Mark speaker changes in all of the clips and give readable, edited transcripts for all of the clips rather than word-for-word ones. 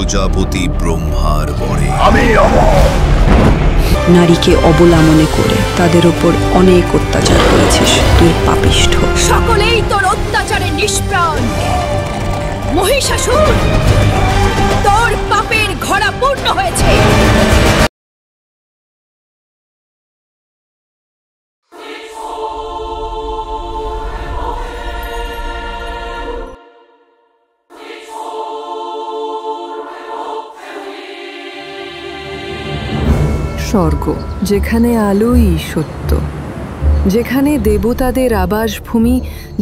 Speaker 1: প্রজাপতি ব্রহ্মার বরে।
Speaker 2: আমি
Speaker 3: নারীকে অবলা মনে করে তাদের উপর অনেক অত্যাচার করেছিস তুই পাপিষ্ঠ।
Speaker 4: সকলেই তোর অত্যাচারে নিষ্প্রাণ। মহিষাসুর, তোর পাপের ঘোড়া পূর্ণ হয়েছে।
Speaker 5: স্বর্গ, যেখানে আলোই সত্য, যেখানে দেবতাদের আবাসভূমি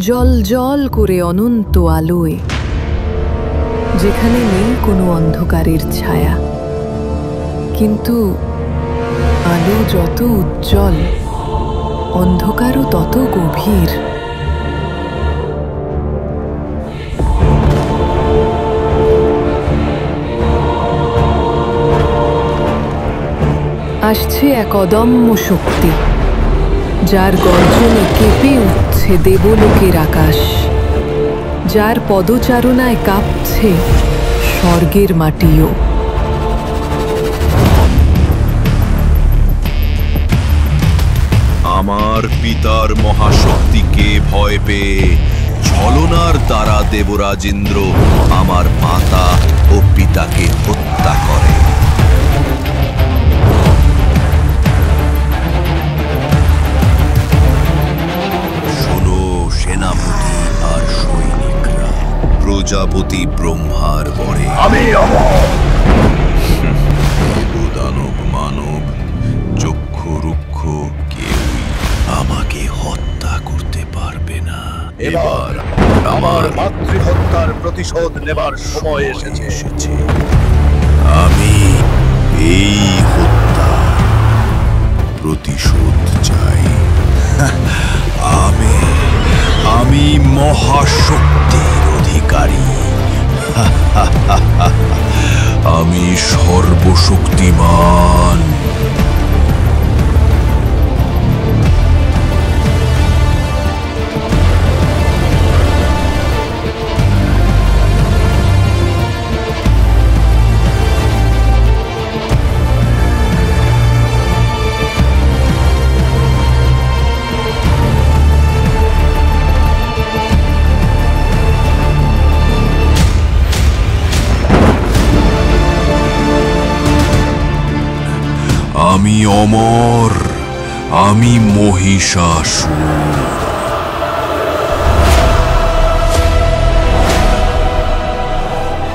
Speaker 5: জল জল করে অনন্ত আলোয়, যেখানে নেই কোনো অন্ধকারের ছায়া, কিন্তু আলো যত উজ্জ্বল অন্ধকারও তত গভীর। আসছে এক অদম্য শক্তি, যার গর্জনে কেঁপে উঠছে দেবলোকের আকাশ, যার পদচারণায় কাঁপছে স্বর্গের মাটিও।
Speaker 1: আমার পিতার মহাশক্তিকে ভয় পেয়ে ছলনার দ্বারা দেবরাজেন্দ্র আমার মাতা ও পিতাকে হত্যা করে। সেনাপতি আর সৈনিকরা, প্রজাপতি ব্রহ্মার বরে।
Speaker 2: আমি
Speaker 1: দানব মানব চক্ষু রুক্ষ কেউই আমাকে হত্যা করতে পারবে না। এবার আমার
Speaker 2: মাতৃহত্যার প্রতিশোধ নেবার সময় এসেছে।
Speaker 1: আমি এই হত্যা প্রতিশোধ চাই। আমি মহাশক্তির অধিকারী। আমি সর্বশক্তিমান। আমি অমর, আমি মহিষাসুর।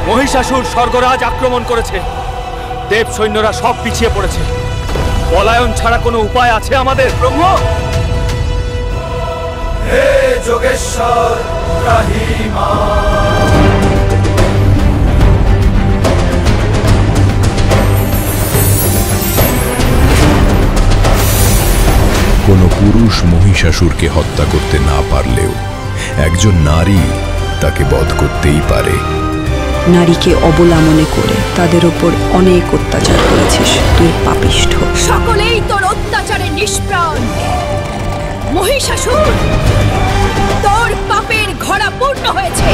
Speaker 6: মহিষাসুর স্বর্গরাজ আক্রমণ করেছে। দেব সৈন্যরা সব পিছিয়ে পড়েছে। পলায়ন ছাড়া কোনো উপায় আছে আমাদের? ব্রহ্ম,
Speaker 2: হে যোগেশ্বর রাহিমা,
Speaker 1: কোনো পুরুষ মহিষাসুরকে হত্যা করতে না পারলেও একজন নারী তাকে বধ করতেই পারে।
Speaker 3: নারীকে অবলা মনে করে তাদের উপর অনেক অত্যাচার করেছিস তুই পাপিষ্ঠ।
Speaker 4: সকলেই তোর অত্যাচারে নিষ্প্রাণ। মহিষাসুর, তোর পাপের ঘোড়া পূর্ণ হয়েছে।